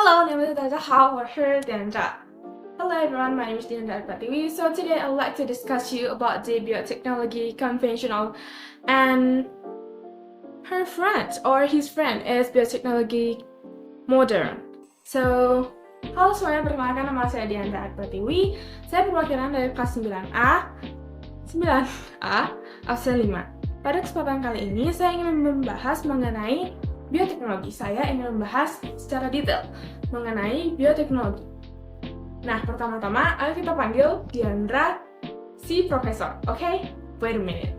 Hello，你们大家好，我是店长。Hello everyone, my name is Dinda Pratiwi. So today I would like to discuss you about the biotechnology conventional and her friend or his friend is biotechnology modern. So, halo semuanya, perkenalkan nama saya Dinda Pratiwi. Saya perwakilan dari kelas 9A absen 5. Pada kesempatan kali ini saya ingin membahas mengenai bioteknologi. Saya ingin membahas secara detail mengenai bioteknologi. Nah, pertama-tama ayo kita panggil Diandra si profesor. Oke? Wait a minute.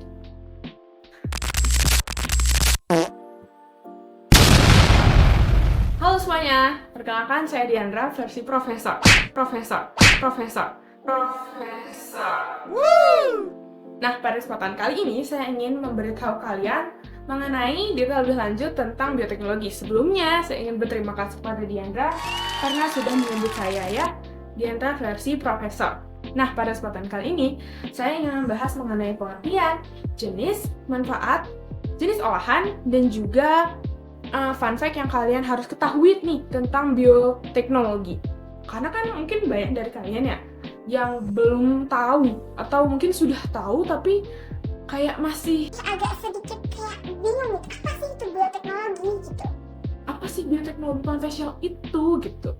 Halo semuanya, perkenalkan saya Diandra versi profesor. Woo! Nah, pada kesempatan kali ini saya ingin memberitahu kalian mengenai detail lebih lanjut tentang bioteknologi. Sebelumnya, saya ingin berterima kasih kepada Diandra karena sudah menyebut saya ya, Diandra versi profesor. Nah, pada kesempatan kali ini, saya ingin membahas mengenai pengertian, jenis, manfaat, jenis olahan, dan juga fun fact yang kalian harus ketahui nih tentang bioteknologi. Karena kan mungkin banyak dari kalian ya yang belum tahu atau mungkin sudah tahu tapi kayak masih agak sedikit kayak bingung gitu, apa sih itu bioteknologi gitu. Apa sih bioteknologi konvensional itu gitu.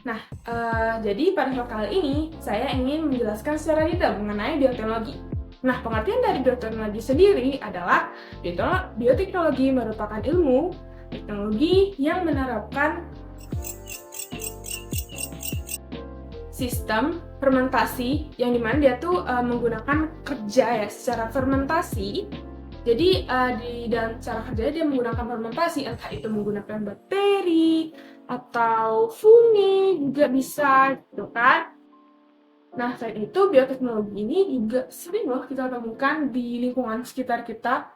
Nah, jadi pada saat kali ini saya ingin menjelaskan secara detail mengenai bioteknologi. Nah, pengertian dari bioteknologi sendiri adalah bioteknologi merupakan ilmu teknologi yang menerapkan sistem fermentasi yang dimana dia tuh menggunakan kerja ya secara fermentasi. Jadi di dalam cara kerjanya dia menggunakan fermentasi, entah itu menggunakan bakteri atau fungi juga bisa gitu kan. Nah, selain itu bioteknologi ini juga sering loh kita temukan di lingkungan sekitar kita.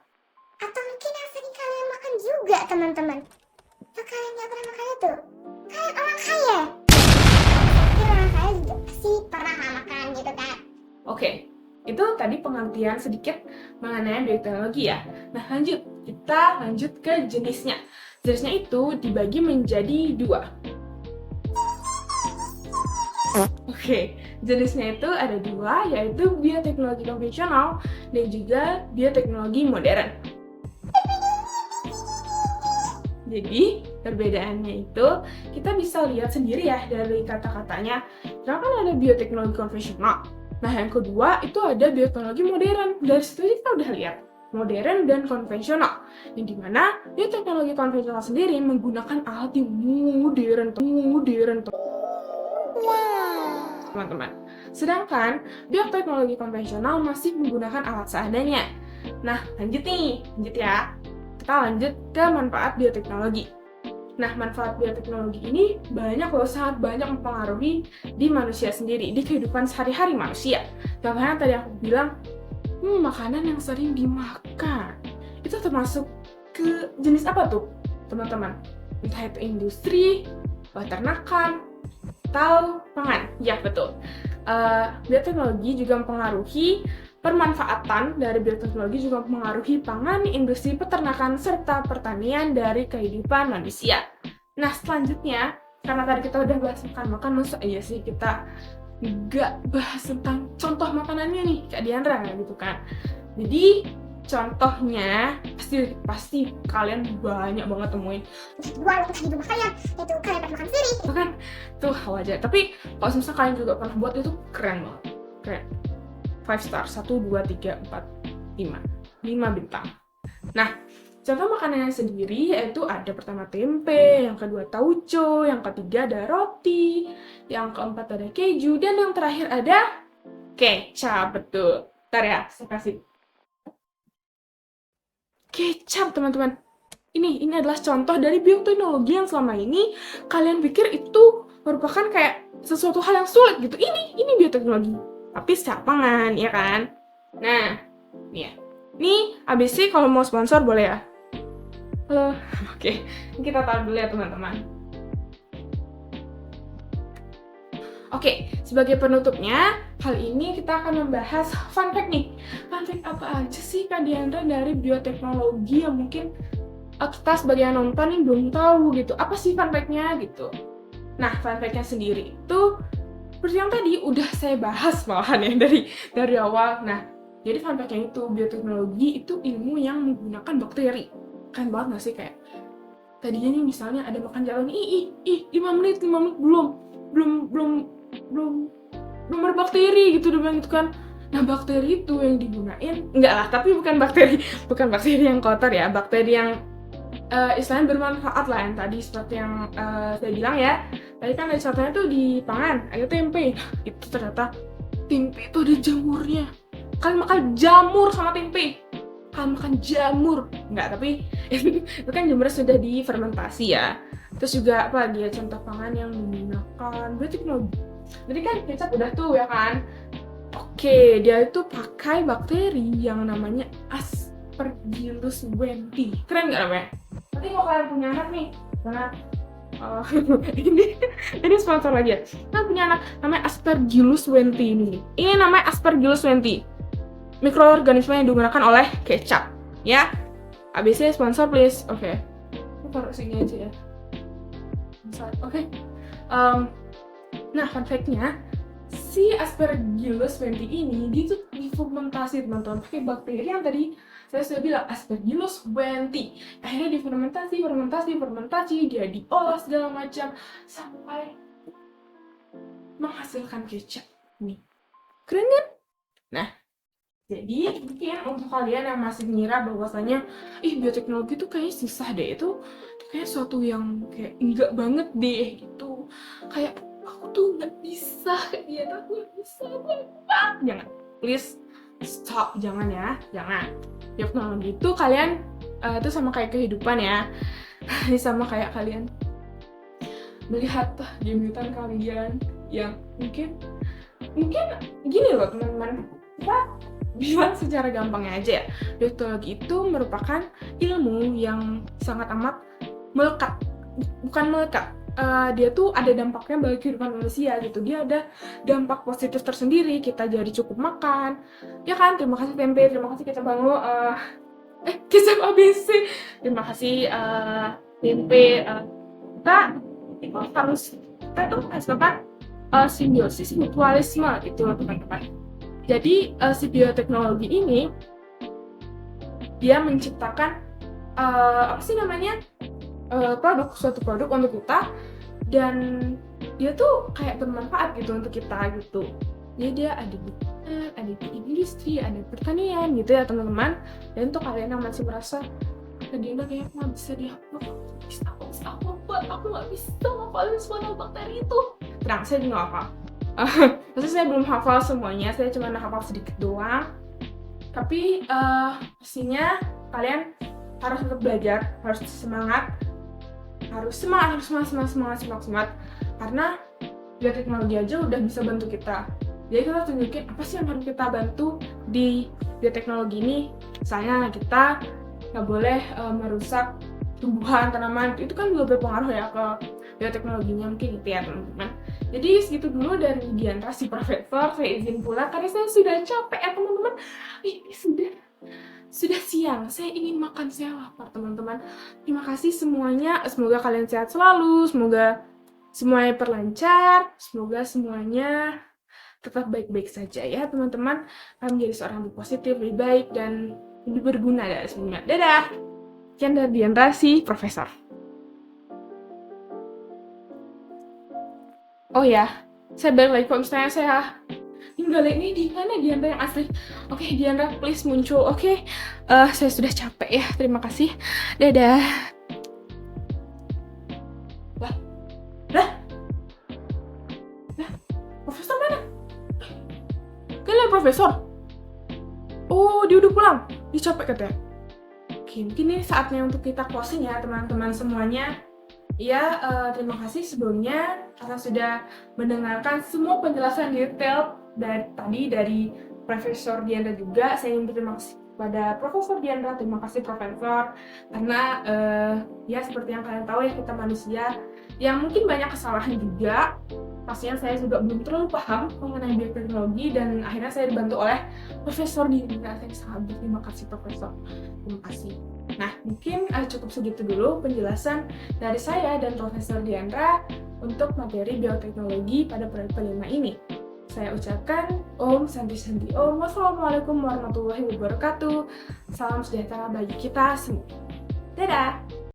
Atau mungkin yang sering kalian makan juga teman-teman. Atau kalian nggak pernah makan itu? Kalian orang kaya. Mungkin orang kaya juga pasti pernah makan gitu kan. Oke, itu tadi pengertian sedikit mengenai bioteknologi ya. Nah, kita lanjut ke jenisnya. Jenisnya itu dibagi menjadi 2. Oke, jenisnya itu ada 2, yaitu bioteknologi konvensional dan juga bioteknologi modern. Jadi, perbedaannya itu kita bisa lihat sendiri ya dari kata-katanya. Karena kan ada bioteknologi konvensional. Nah, yang kedua itu ada bioteknologi modern. Dari situ kita udah lihat modern dan konvensional. Yang dimana bioteknologi konvensional sendiri menggunakan alat yang modern. Teman-teman. Sedangkan bioteknologi konvensional masih menggunakan alat seadanya. Nah, lanjut ya. Kita lanjut ke manfaat bioteknologi. Nah, manfaat bioteknologi ini sangat banyak mempengaruhi di manusia sendiri, di kehidupan sehari-hari manusia. Contohnya tadi aku bilang, makanan yang sering dimakan. Itu termasuk ke jenis apa tuh, teman-teman? Entah itu industri, peternakan, atau pangan. Ya, betul. Bioteknologi juga mempengaruhi permanfaatan dari bioteknologi juga mempengaruhi pangan, industri peternakan, serta pertanian dari kehidupan manusia. Nah, selanjutnya, karena tadi kita udah bahas makan, masa iya sih kita nggak bahas tentang contoh makanannya nih, Kak Diandra, gitu kan. Jadi, contohnya pasti kalian banyak banget temuin. Jual untuk di rumah kalian, itu kalian pernah makan sendiri. Itu kan, tuh wajar. Tapi kalau misalnya kalian juga pernah buat itu keren banget. Keren. 5 star, 1, 2, 3, 4, 5 bintang. Nah, contoh makanannya sendiri yaitu ada pertama tempe, yang kedua tauco, yang ketiga ada roti, yang keempat ada keju, dan yang terakhir ada kecap. Betul. Bentar ya, saya kasih kecap, teman-teman. Ini adalah contoh dari bioteknologi yang selama ini kalian pikir itu merupakan kayak sesuatu hal yang sulit gitu. Ini bioteknologi. Tapi secara pangan, ya kan? Nah, nih ya. Nih, ABC kalau mau sponsor boleh ya? Halo. Oke, kita taruh dulu ya teman-teman. Oke, sebagai penutupnya, kali ini kita akan membahas fun fact nih. Fun fact apa aja sih Kak Diandra dari bioteknologi yang mungkin kita sebagai yang nonton nih belum tahu gitu, apa sih fun fact-nya gitu. Nah, fun fact-nya sendiri itu seperti yang tadi udah saya bahas malahan ya dari awal. Nah, jadi fun fact-nya itu bioteknologi itu ilmu yang menggunakan bakteri. Kan banget nggak sih, kayak tadinya nih misalnya ada makan jalan, 5 menit belum ada bakteri gitu, dia bilang gitu kan. Nah, bakteri itu yang digunain, enggak lah, tapi bukan bakteri yang kotor ya, bakteri yang istilahnya bermanfaat lah, yang tadi seperti yang saya bilang ya. Tadi kan ada contohnya tuh di pangan, ada tempe. Nah, itu ternyata tempe itu ada jamurnya. Kalian makan jamur sama tempe? Kalian makan jamur? Enggak, tapi itu kan jamurnya sudah difermentasi ya. Terus juga apa dia contoh pangan yang menggunakan bioteknologi. Jadi kan kecap udah tuh ya kan. Oke, dia itu pakai bakteri yang namanya Aspergillus wenti. Keren nggak namanya? Nanti kalau kalian punya anak nih, karena ini sponsor lagi ya. Kalian punya anak namanya Aspergillus wenti ini. Ini namanya Aspergillus wenti. Mikroorganisme yang digunakan oleh kecap, ya. ABC sponsor please. Oke. Aku taruh sini aja ya. Oke. Nah, fun fact-nya, si Aspergillus wenti ini dia tuh difermentasi teman-teman pakai bakteri yang tadi saya sudah bilang, Aspergillus wenti. Akhirnya difermentasi, dia diolah segala macam sampai menghasilkan kecap nih. Keren kan? Nah, jadi mungkin untuk kalian yang masih mengira bahwasanya bioteknologi itu kayaknya susah deh, itu kayak suatu yang kayak enggak banget deh gitu, kayak aku tuh nggak bisa kayak dia, aku nggak bisa, jangan, please stop, jangan ya, jangan. Teknologi itu kalian itu sama kayak kehidupan ya. Ini sama kayak kalian melihat gebetan kalian yang mungkin gini loh teman-teman, kita bilang secara gampangnya aja ya, teknologi itu merupakan ilmu yang sangat amat melekat, bukan melekat, dia tuh ada dampaknya bagi kehidupan manusia gitu. Dia ada dampak positif tersendiri, kita jadi cukup makan, ya kan? Terima kasih tempe, terima kasih kecap bango, kecap ABC, terima kasih tempe, kita itu harus melakukan simbiosis mutualisme gitu loh teman-teman. Jadi si bioteknologi ini dia menciptakan apa sih namanya, suatu produk untuk kita, dan dia tuh kayak bermanfaat gitu untuk kita gitu. Jadi dia ada di industri, ada di pertanian gitu ya teman-teman. Dan untuk kalian yang masih merasa Diana kayak nggak bisa dihafal, aku nggak bisa ngapalin semua bakteri itu. Tenang, saya juga nggak hafal. Maksudnya saya belum hafal semuanya, saya cuma hafal sedikit doang. Tapi pastinya kalian harus tetap belajar, harus semangat, karena bioteknologi aja udah bisa bantu kita. Jadi kita tunjukin apa sih yang harus kita bantu di bioteknologi ini. Misalnya kita nggak boleh merusak tumbuhan, tanaman, itu kan juga berpengaruh ya ke bioteknologinya, mungkin gitu ya teman-teman. Jadi segitu dulu dari Diandra si Profesor, saya izin pulang karena saya sudah capek ya teman-teman. Ini sudah siang, saya ingin makan, saya lapar teman-teman. Terima kasih semuanya, semoga kalian sehat selalu, semoga semuanya terlancar, semoga semuanya tetap baik-baik saja ya teman-teman. Kalian menjadi seorang yang positif, lebih baik, dan lebih berguna dari sebelumnya. Dadah! Sekian dari Diandra si Profesor. Oh ya, saya balik lagi kalau misalnya saya tinggal ini di mana Diandra yang asli. Oke, Diandra please muncul. Oke, saya sudah capek ya. Terima kasih. Dadah. Lah, Profesor mana? Kalian Profesor? Oh, dia udah pulang. Dia capek katanya. Oke, mungkin ini saatnya untuk kita closing ya teman-teman semuanya. Ya, terima kasih sebelumnya karena sudah mendengarkan semua penjelasan detail dari Profesor Diandra juga. Saya ingin berterima kasih kepada Profesor Diandra, terima kasih Profesor, karena ya seperti yang kalian tahu ya, kita manusia yang mungkin banyak kesalahan juga. Pastinya saya juga belum terlalu paham mengenai bioteknologi, dan akhirnya saya dibantu oleh Profesor Diandra. Saya sangat berterima kasih Profesor. Terima kasih. Nah, mungkin cukup segitu dulu penjelasan dari saya dan Profesor Diandra untuk materi bioteknologi pada periode kelima ini. Saya ucapkan Om Santi Santi Om. Wassalamualaikum warahmatullahi wabarakatuh. Salam sejahtera bagi kita semua. Dadah!